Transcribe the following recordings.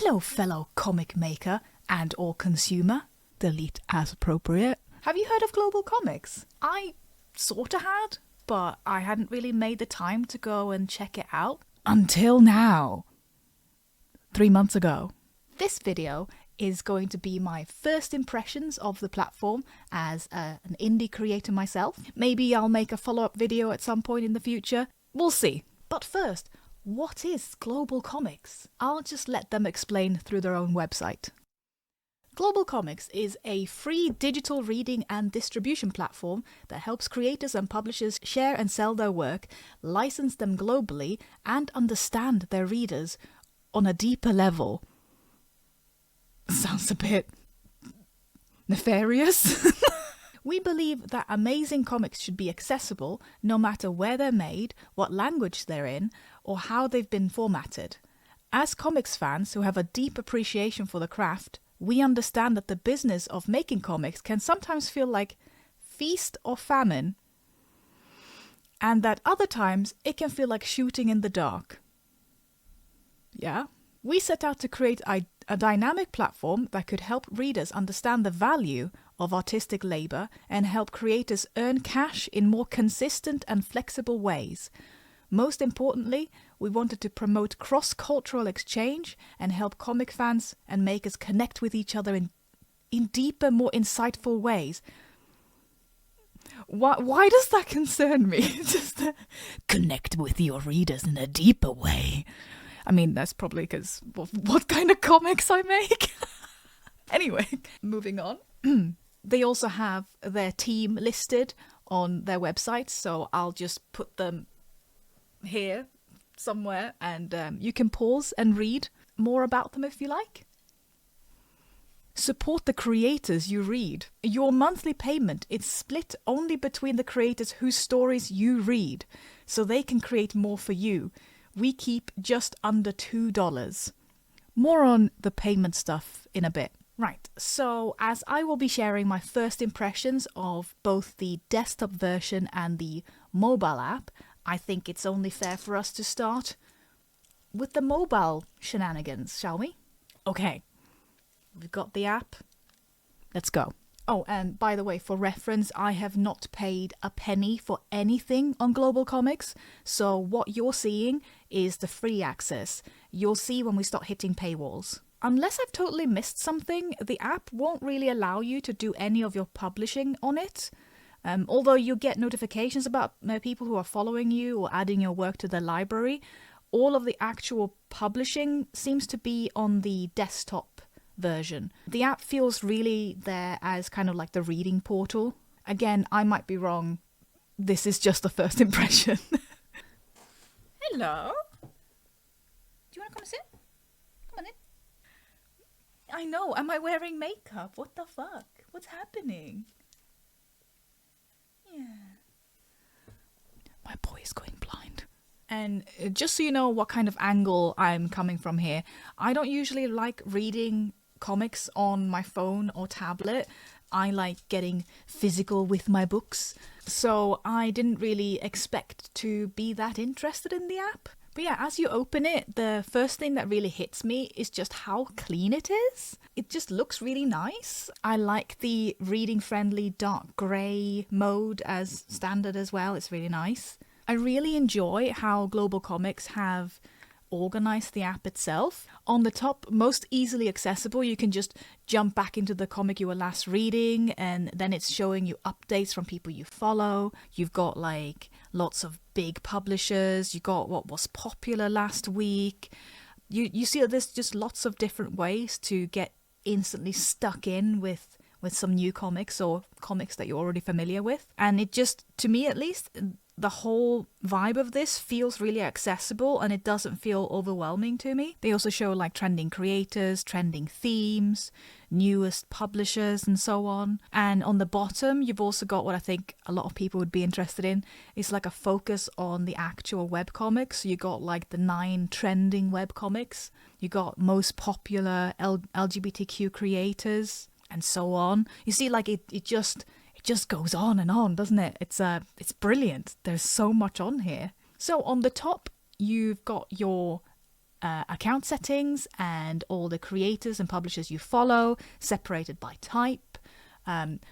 Hello, fellow comic maker and or consumer. Delete as appropriate. Have you heard of GlobalComix? I sorta had, but I hadn't really made the time to go and check it out. Until now. 3 months ago. This video is going to be my first impressions of the platform as an indie creator myself. Maybe I'll make a follow-up video at some point in the future. We'll see. But first, what is GlobalComix? I'll just let them explain through their own website. GlobalComix is a free digital reading and distribution platform that helps creators and publishers share and sell their work, license them globally, and understand their readers on a deeper level. Sounds a bit nefarious. We believe that amazing comics should be accessible no matter where they're made, what language they're in, or how they've been formatted. As comics fans who have a deep appreciation for the craft, we understand that the business of making comics can sometimes feel like feast or famine, and that other times it can feel like shooting in the dark. Yeah? We set out to create a dynamic platform that could help readers understand the value of artistic labor and help creators earn cash in more consistent and flexible ways. Most importantly, we wanted to promote cross-cultural exchange and help comic fans and makers connect with each other in deeper, more insightful ways. Why does that concern me? Just connect with your readers in a deeper way. I mean, that's probably because what kind of comics I make. Anyway, moving on. They also have their team listed on their website, so I'll just put them here somewhere, and you can pause and read more about them if you like. Support the creators you read. Your monthly payment is split only between the creators whose stories you read, so they can create more for you. We keep just under $2. More on the payment stuff in a bit. Right, so as I will be sharing my first impressions of both the desktop version and the mobile app, I think it's only fair for us to start with the mobile shenanigans, shall we? Okay, we've got the app. Let's go. Oh, and by the way, for reference, I have not paid a penny for anything on GlobalComix, so what you're seeing is the free access. You'll see when we start hitting paywalls. Unless I've totally missed something, the app won't really allow you to do any of your publishing on it. Although you get notifications about people who are following you or adding your work to their library, all of the actual publishing seems to be on the desktop version. The app feels really there as kind of like the reading portal. Again, I might be wrong. This is just the first impression. Hello? Do you want to come sit? Come on in. I know, am I wearing makeup? What the fuck? What's happening? Yeah. My boy is going blind. And just so you know what kind of angle I'm coming from here, I don't usually like reading comics on my phone or tablet. I like getting physical with my books. So I didn't really expect to be that interested in the app. But yeah, as you open it, the first thing that really hits me is just how clean it is. It just looks really nice. I like the reading-friendly dark grey mode as standard as well. It's really nice. I really enjoy how GlobalComix have organized the app itself. On the top, most easily accessible, you can just jump back into the comic you were last reading, and then it's showing you updates from people you follow. You've got like lots of big publishers. You got what was popular last week. You see that there's just lots of different ways to get instantly stuck in with some new comics or comics that you're already familiar with. And it just, to me at least, the whole vibe of this feels really accessible and it doesn't feel overwhelming to me. They also show like trending creators, trending themes, newest publishers and so on. And on the bottom, you've also got what I think a lot of people would be interested in. It's like a focus on the actual webcomics. So you got like the 9 trending webcomics. You got most popular LGBTQ creators and so on. You see, like it just goes on and on, doesn't it? It's brilliant. There's so much on here. So on the top, you've got your account settings and all the creators and publishers you follow, separated by type.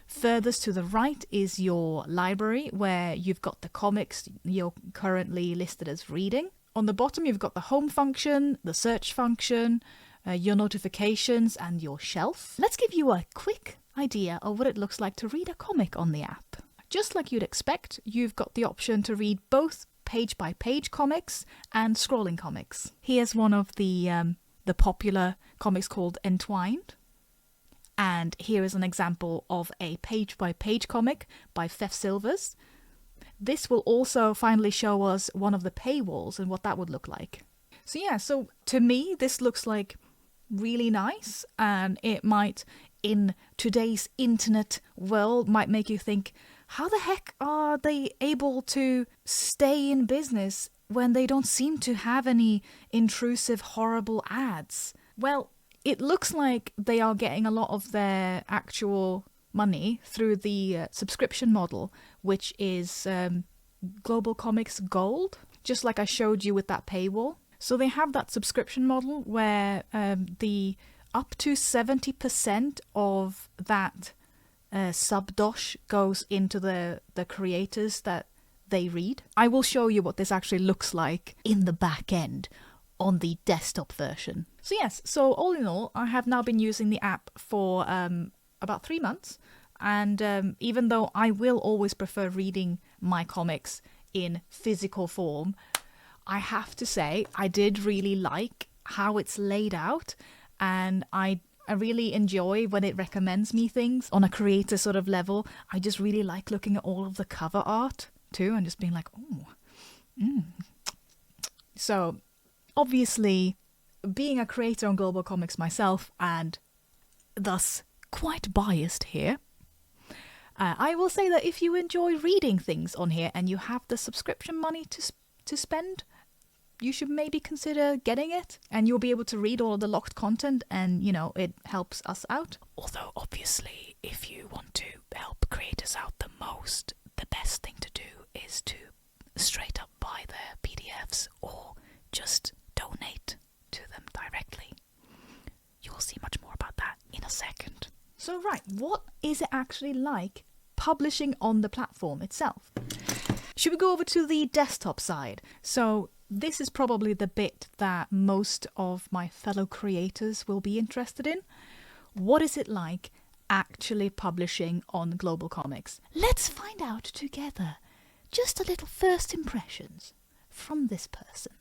Furthest to the right is your library, where you've got the comics you're currently listed as reading. On the bottom, you've got the home function, the search function, your notifications, and your shelf. Let's give you a quick idea of what it looks like to read a comic on the app. Just like you'd expect, you've got the option to read both page-by-page comics and scrolling comics. Here's one of the popular comics called Entwined. And here is an example of a page-by-page comic by Fef Silvers. This will also finally show us one of the paywalls and what that would look like. So yeah, so to me, this looks like really nice, and it might, in today's internet world, might make you think, how the heck are they able to stay in business when they don't seem to have any intrusive, horrible ads? Well, it looks like they are getting a lot of their actual money through the subscription model, which is GlobalComix Gold, just like I showed you with that paywall. So they have that subscription model where the up to 70% of that sub-dosh goes into the creators that they read. I will show you what this actually looks like in the back end on the desktop version. So yes, so all in all, I have now been using the app for about 3 months, and even though I will always prefer reading my comics in physical form, I have to say I did really like how it's laid out, and I really enjoy when it recommends me things on a creator sort of level. I just really like looking at all of the cover art too and just being like, oh. So obviously, being a creator on GlobalComix myself, and thus quite biased here, I will say that if you enjoy reading things on here and you have the subscription money to spend, you should maybe consider getting it, and you'll be able to read all of the locked content, and, you know, it helps us out. Although, obviously, if you want to help creators out the most, the best thing to do is to straight up buy their PDFs or just donate to them directly. You'll see much more about that in a second. So right, what is it actually like publishing on the platform itself? Should we go over to the desktop side? So this is probably the bit that most of my fellow creators will be interested in. What is it like actually publishing on GlobalComix? Let's find out together. Just a little first impressions from this person,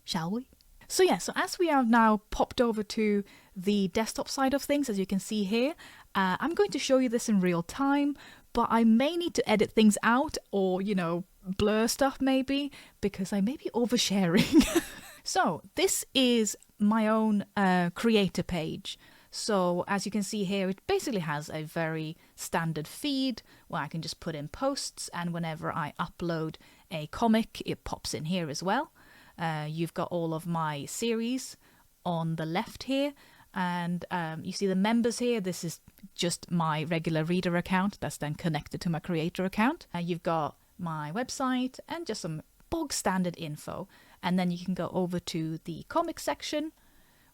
shall we? So yeah, so as we have now popped over to the desktop side of things, as you can see here, I'm going to show you this in real time, but I may need to edit things out or, you know, blur stuff maybe, because I may be oversharing. So this is my own creator page. So as you can see here, it basically has a very standard feed where I can just put in posts, and whenever I upload a comic, it pops in here as well. You've got all of my series on the left here, and you see the members here. This is just my regular reader account that's then connected to my creator account. You've got my website and just some bog standard info, and then you can go over to the comics section,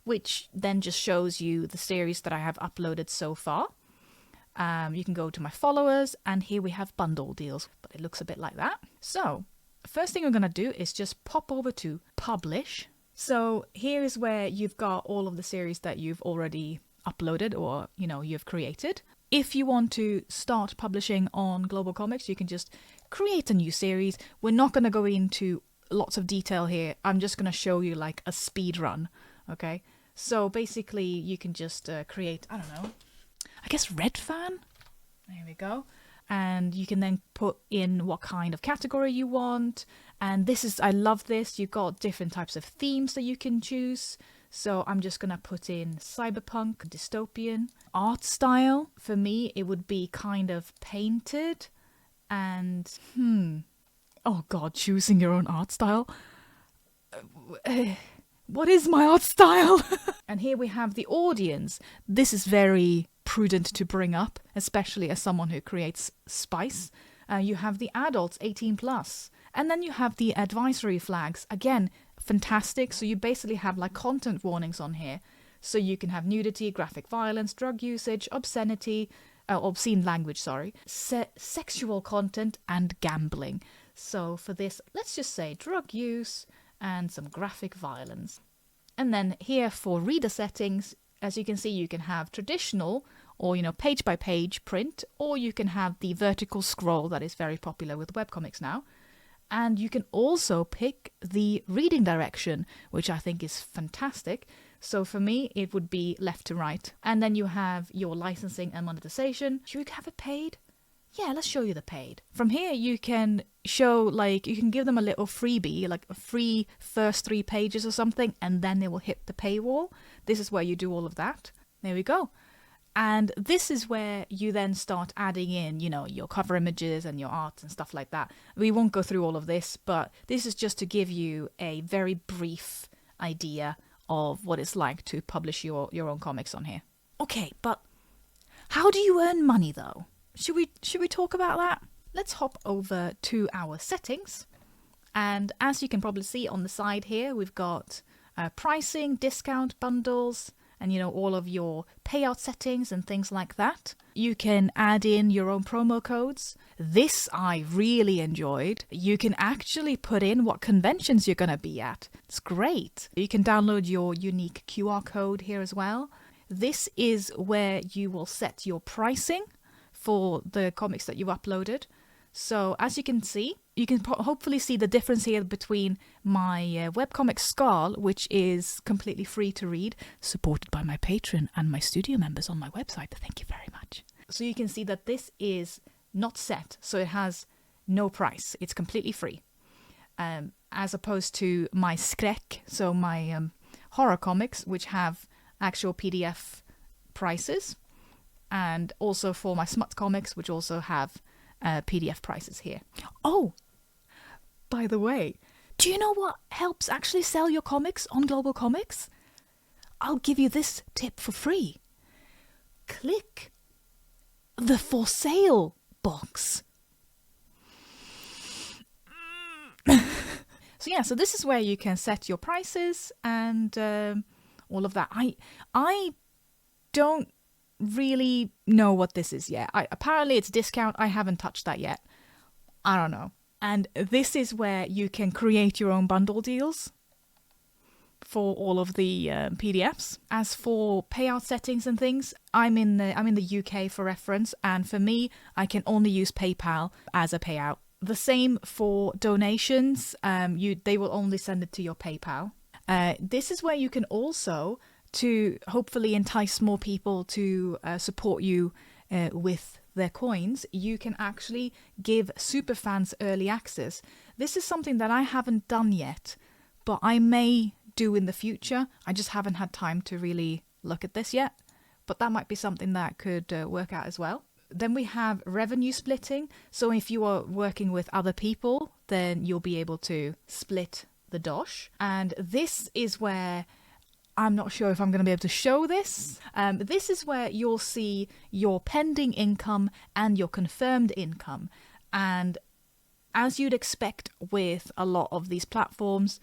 which then just shows you the series that I have uploaded so far. You can go to my followers, and here we have bundle deals, but it looks a bit like that. So first thing we're going to do is just pop over to publish. So here is where you've got all of the series that you've already uploaded or, you know, you've created. If you want to start publishing on GlobalComix, you can just create a new series. We're not going to go into lots of detail here. I'm just going to show you like a speed run, okay? So basically you can just create, I don't know, I guess Red Fan? There we go. And you can then put in what kind of category you want. And this is, I love this, you've got different types of themes that you can choose. So I'm just going to put in cyberpunk, dystopian. Art style, for me, it would be kind of painted and, oh God, choosing your own art style. What is my art style? And here we have the audience. This is very prudent to bring up, especially as someone who creates spice. You have the adults 18+, and then you have the advisory flags. Again, fantastic. So you basically have like content warnings on here. So you can have nudity, graphic violence, drug usage, obscenity, obscene language, sorry, sexual content, and gambling. So for this, let's just say drug use and some graphic violence. And then here for reader settings, as you can see, you can have traditional or, page by page print, or you can have the vertical scroll that is very popular with webcomics now. And you can also pick the reading direction, which I think is fantastic. So for me, it would be left to right. And then you have your licensing and monetization. Should we have it paid? Yeah, let's show you the paid. From here, you can show, you can give them a little freebie, like a free first 3 pages or something, and then they will hit the paywall. This is where you do all of that. There we go. And this is where you then start adding in, your cover images and your art and stuff like that. We won't go through all of this, but this is just to give you a very brief idea of what it's like to publish your own comics on here. Okay, but how do you earn money though? Should we talk about that? Let's hop over to our settings. And as you can probably see on the side here, we've got pricing, discount, bundles, and all of your payout settings and things like that. You can add in your own promo codes. This I really enjoyed. You can actually put in what conventions you're going to be at. It's great. You can download your unique QR code here as well. This is where you will set your pricing for the comics that you've uploaded. So as you can see, you can hopefully see the difference here between my webcomic Skull, which is completely free to read, supported by my Patreon and my studio members on my website. Thank you very much. So you can see that this is not set, so it has no price. It's completely free. As opposed to my Skräck, so my horror comics, which have actual PDF prices, and also for my smut comics, which also have PDF prices here. Oh, by the way, do you know what helps actually sell your comics on GlobalComix? I'll give you this tip for free. Click the for sale box. So this is where you can set your prices and all of that. I don't really know what this is yet. Apparently it's discount. I haven't touched that yet. I don't know. And this is where you can create your own bundle deals for all of the PDFs. As for payout settings and things, I'm in the UK for reference, and for me, I can only use PayPal as a payout. The same for donations. They will only send it to your PayPal. This is where you can also, to hopefully entice more people to support you with their coins, you can actually give superfans early access. This is something that I haven't done yet, but I may do in the future. I just haven't had time to really look at this yet, but that might be something that could work out as well. Then we have revenue splitting. So if you are working with other people, then you'll be able to split the dosh. And this is where I'm not sure if I'm going to be able to show this. This is where you'll see your pending income and your confirmed income. And as you'd expect with a lot of these platforms,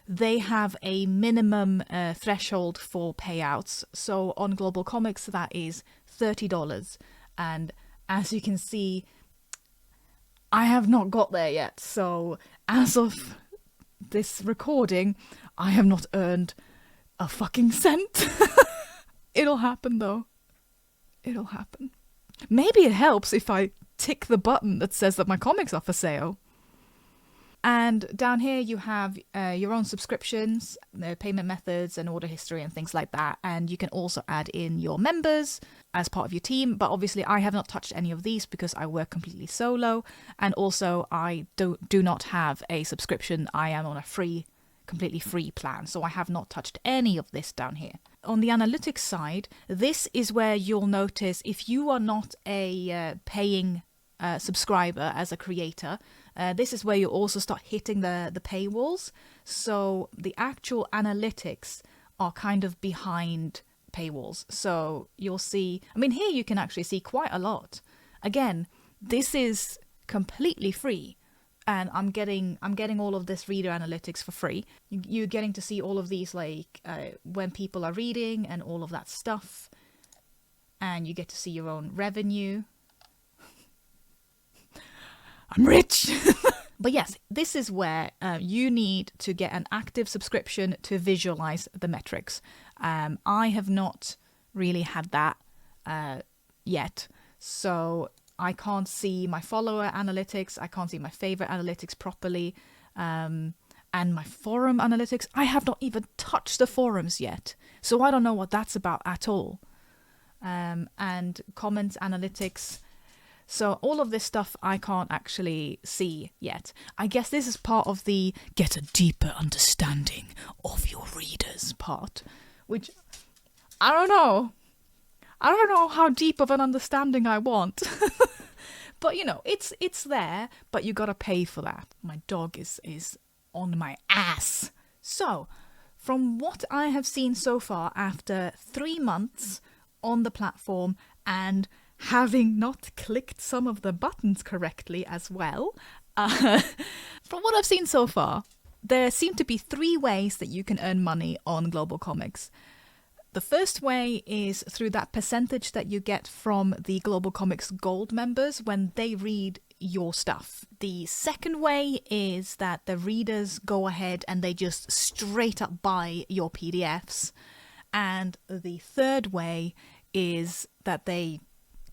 they have a minimum threshold for payouts. So on GlobalComix, that is $30. And as you can see, I have not got there yet. So as of this recording, I have not earned a fucking cent. It'll happen though. It'll happen. Maybe it helps if I tick the button that says that my comics are for sale. And down here you have your own subscriptions, payment methods and order history and things like that. And you can also add in your members as part of your team. But obviously I have not touched any of these because I work completely solo. And also I do not have a subscription. I am on a completely free plan, so I have not touched any of this down here. On the analytics side, this is where you'll notice if you are not a paying subscriber as a creator, this is where you also start hitting the paywalls. So the actual analytics are kind of behind paywalls. So you'll see, here you can actually see quite a lot. Again, this is completely free. and I'm getting all of this reader analytics for free. You're getting to see all of these, like when people are reading and all of that stuff, and you get to see your own revenue. I'm rich. But yes, this is where you need to get an active subscription to visualize the metrics. I have not really had that yet, so I can't see my follower analytics, I can't see my favorite analytics properly, and my forum analytics. I have not even touched the forums yet, so I don't know what that's about at all. And comments analytics. So all of this stuff I can't actually see yet. I guess this is part of the get a deeper understanding of your readers part, which I don't know. I don't know how deep of an understanding I want. But, you know, it's there, but you gotta pay for that. My dog is on my ass. So, from what I have seen so far after 3 months on the platform and having not clicked some of the buttons correctly as well, from what I've seen so far, there seem to be 3 ways that you can earn money on GlobalComix. The first way is through that percentage that you get from the GlobalComix Gold members when they read your stuff. The second way is that the readers go ahead and they just straight up buy your PDFs. And the third way is that they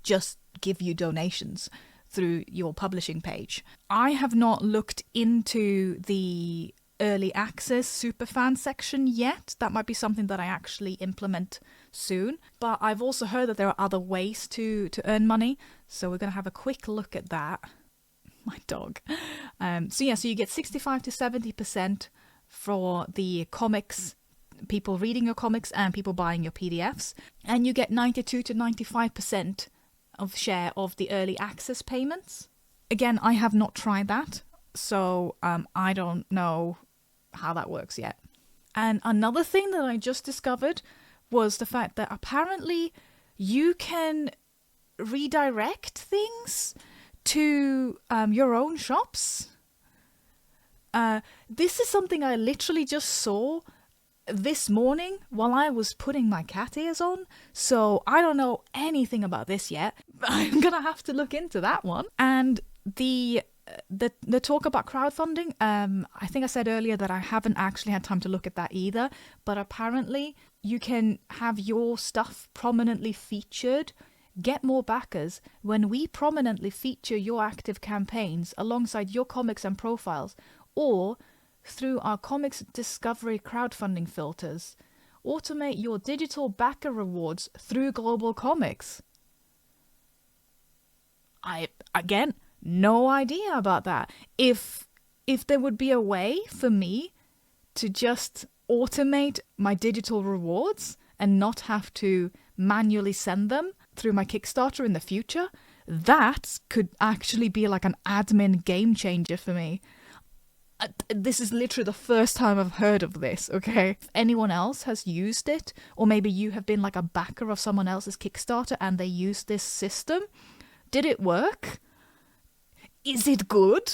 just give you donations through your publishing page. I have not looked into the early access superfan section yet. That might be something that I actually implement soon. But I've also heard that there are other ways to earn money. So we're going to have a quick look at that. My dog. So you get 65 to 70% for the comics, people reading your comics and people buying your PDFs. And you get 92 to 95% of share of the early access payments. Again, I have not tried that, so I don't know how that works yet. And another thing that I just discovered was the fact that apparently you can redirect things to your own shops. This is something I literally just saw this morning while I was putting my cat ears on, so I don't know anything about this yet. I'm gonna have to look into that one. And the talk about crowdfunding, I think I said earlier that I haven't actually had time to look at that either, but apparently you can have your stuff prominently featured, get more backers when we prominently feature your active campaigns alongside your comics and profiles, or through our comics discovery crowdfunding filters. Automate your digital backer rewards through GlobalComix. Again, no idea about that. If there would be a way for me to just automate my digital rewards and not have to manually send them through my Kickstarter in the future, that could actually be like an admin game changer for me. This is literally the first time I've heard of this, okay? If anyone else has used it, or maybe you have been like a backer of someone else's Kickstarter and they used this system, did it work? Is it good?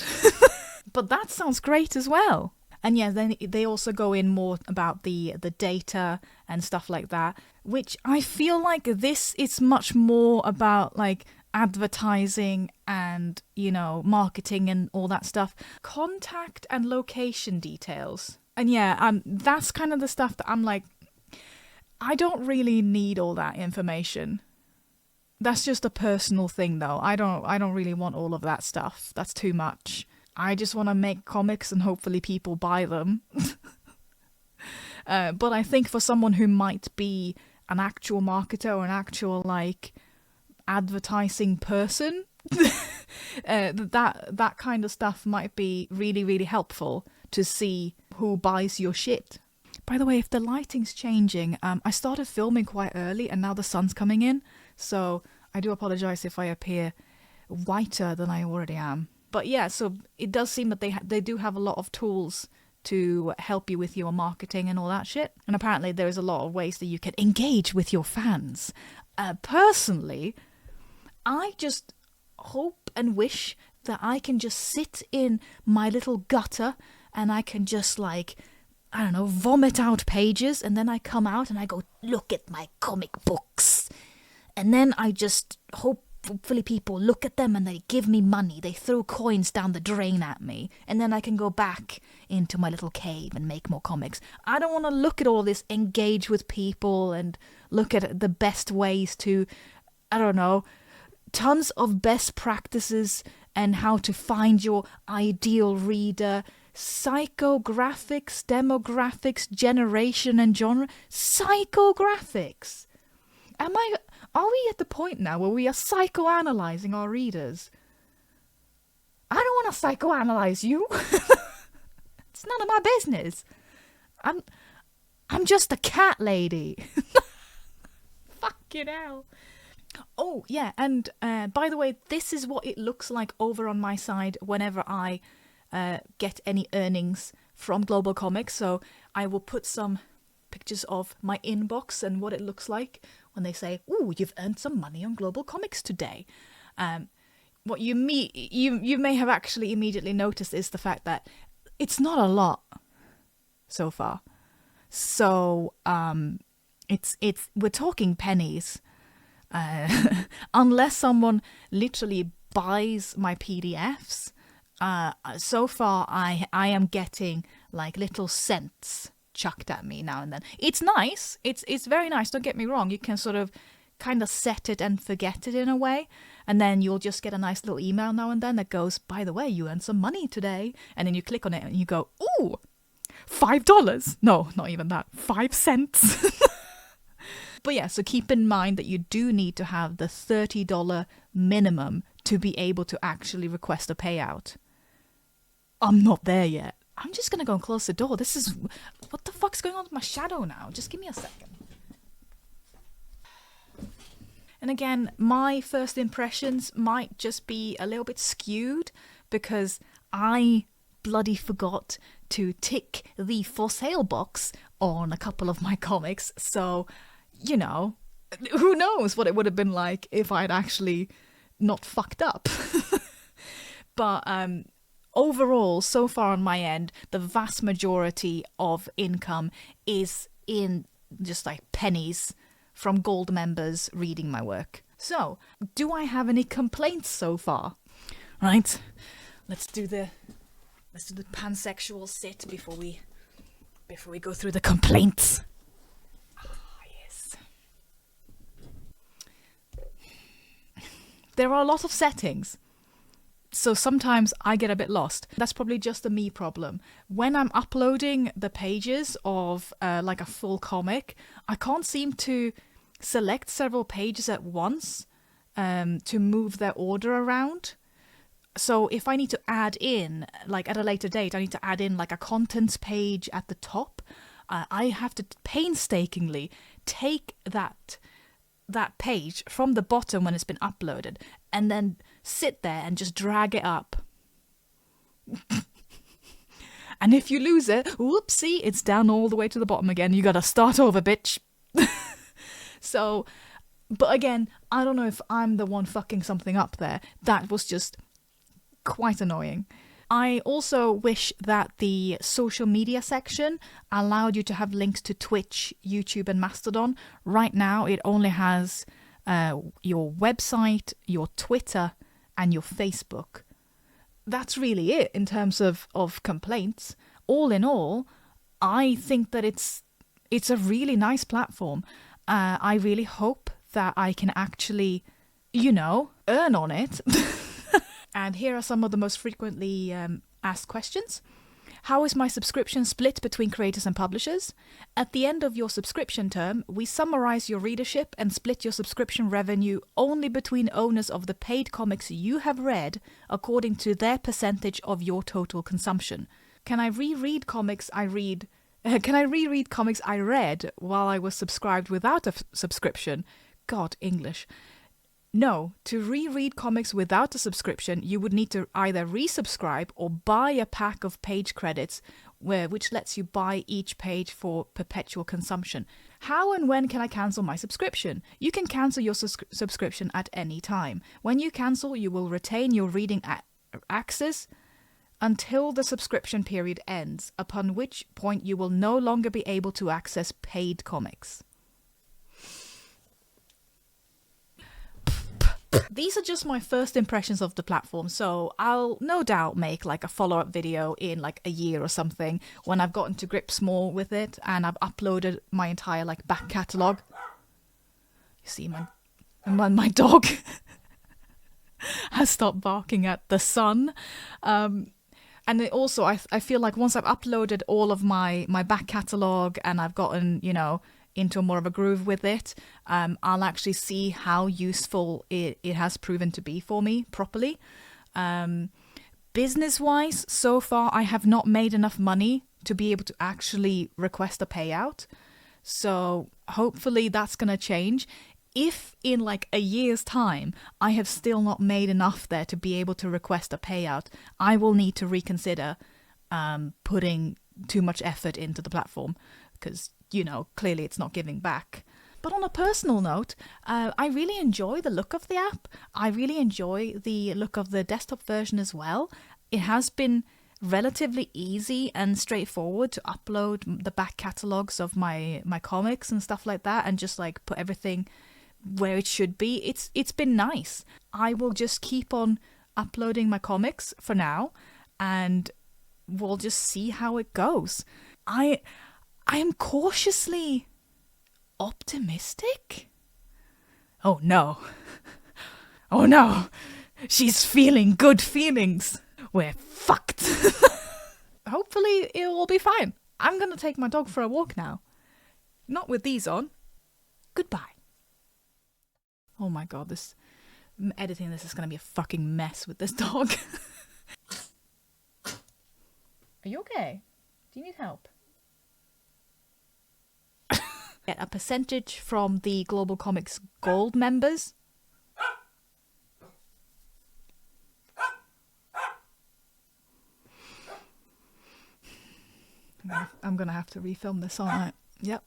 But that sounds great as well. And yeah, then they also go in more about the data and stuff like that, which I feel like this is much more about like advertising and, you know, marketing and all that stuff. Contact and location details. And yeah, that's kind of the stuff that I'm like, I don't really need all that information. That's just a personal thing though. I don't really want all of that stuff. That's too much. I just want to make comics and hopefully people buy them. But I think for someone who might be an actual marketer or an actual like advertising person, that kind of stuff might be really, really helpful to see who buys your shit. By the way, if the lighting's changing, I started filming quite early and now the sun's coming in, so I do apologize if I appear whiter than I already am. But yeah, so it does seem that they do have a lot of tools to help you with your marketing and all that shit. And apparently there is a lot of ways that you can engage with your fans. Personally, I just hope and wish that I can just sit in my little gutter and I can just like, I don't know, vomit out pages, and then I come out and I go, look at my comic books. And then I just hopefully people look at them and they give me money. They throw coins down the drain at me. And then I can go back into my little cave and make more comics. I don't want to look at all this, engage with people and look at the best ways to, I don't know, tons of best practices and how to find your ideal reader. Psychographics, demographics, generation and genre. Psychographics. Are we at the point now where we are psychoanalyzing our readers? I don't want to psychoanalyze you. It's none of my business. I'm just a cat lady. Fucking hell. Oh, yeah, and by the way, this is what it looks like over on my side whenever I get any earnings from GlobalComix. So I will put some pictures of my inbox and what it looks like when they say, "Ooh, you've earned some money on GlobalComix today." What you may have actually immediately noticed is the fact that it's not a lot so far. So we're talking pennies. Unless someone literally buys my PDFs, so far I am getting like little cents chucked at me now and then. It's nice. It's very nice. Don't get me wrong. You can sort of kind of set it and forget it in a way, and then you'll just get a nice little email now and then that goes, "By the way, you earned some money today," and then you click on it and you go, "Ooh, $5. No, not even that. 5 cents." But yeah, so keep in mind that you do need to have the $30 minimum to be able to actually request a payout. I'm not there yet. I'm just going to go and close the door. What the fuck's going on with my shadow now? Just give me a second. And again, my first impressions might just be a little bit skewed because I bloody forgot to tick the for sale box on a couple of my comics. So, you know, who knows what it would have been like if I'd actually not fucked up. But overall, so far on my end, the vast majority of income is in just like pennies from gold members reading my work. So, do I have any complaints so far? Right, let's do the pansexual sit before we go through the complaints. Yes. There are a lot of settings, so sometimes I get a bit lost. That's probably just a me problem. When I'm uploading the pages of like a full comic, I can't seem to select several pages at once to move their order around. So if I need to add in, like at a later date, I need to add in like a contents page at the top, I have to painstakingly take that page from the bottom when it's been uploaded and then sit there and just drag it up. And if you lose it, whoopsie, it's down all the way to the bottom again. You gotta start over, bitch. So, but again, I don't know if I'm the one fucking something up there. That was just quite annoying. I also wish that the social media section allowed you to have links to Twitch, YouTube, and Mastodon. Right now, it only has your website, your Twitter, and your Facebook. That's really it in terms of complaints. All in all, I think that it's a really nice platform. I really hope that I can actually, earn on it. And here are some of the most frequently asked questions. How is my subscription split between creators and publishers? At the end of your subscription term, we summarize your readership and split your subscription revenue only between owners of the paid comics you have read according to their percentage of your total consumption. Can I reread comics I read while I was subscribed without a subscription? God, English. No, to reread comics without a subscription, you would need to either resubscribe or buy a pack of page credits, which lets you buy each page for perpetual consumption. How and when can I cancel my subscription? You can cancel your subscription at any time. When you cancel, you will retain your reading access until the subscription period ends, upon which point you will no longer be able to access paid comics. These are just my first impressions of the platform, so I'll no doubt make like a follow-up video in like a year or something when I've gotten to grips more with it and I've uploaded my entire like back catalogue. You see my dog has stopped barking at the sun. And it also, I feel like once I've uploaded all of my back catalogue and I've gotten, you know, into more of a groove with it, I'll actually see how useful it has proven to be for me properly. Business-wise, so far I have not made enough money to be able to actually request a payout. So hopefully that's going to change. If in like a year's time I have still not made enough there to be able to request a payout, I will need to reconsider putting too much effort into the platform because, you know, clearly it's not giving back. But on a personal note, I really enjoy the look of the app. I really enjoy the look of the desktop version as well. It has been relatively easy and straightforward to upload the back catalogues of my comics and stuff like that and just like put everything where it should be. It's been nice. I will just keep on uploading my comics for now and we'll just see how it goes. I am cautiously optimistic. Oh no. Oh no. She's feeling good feelings. We're fucked. Hopefully it will be fine. I'm gonna take my dog for a walk now. Not with these on. Goodbye. Oh my god, editing this is gonna be a fucking mess with this dog. Are you okay? Do you need help? Get a percentage from the GlobalComix Gold members. I'm gonna have to refilm this, aren't I? Yep.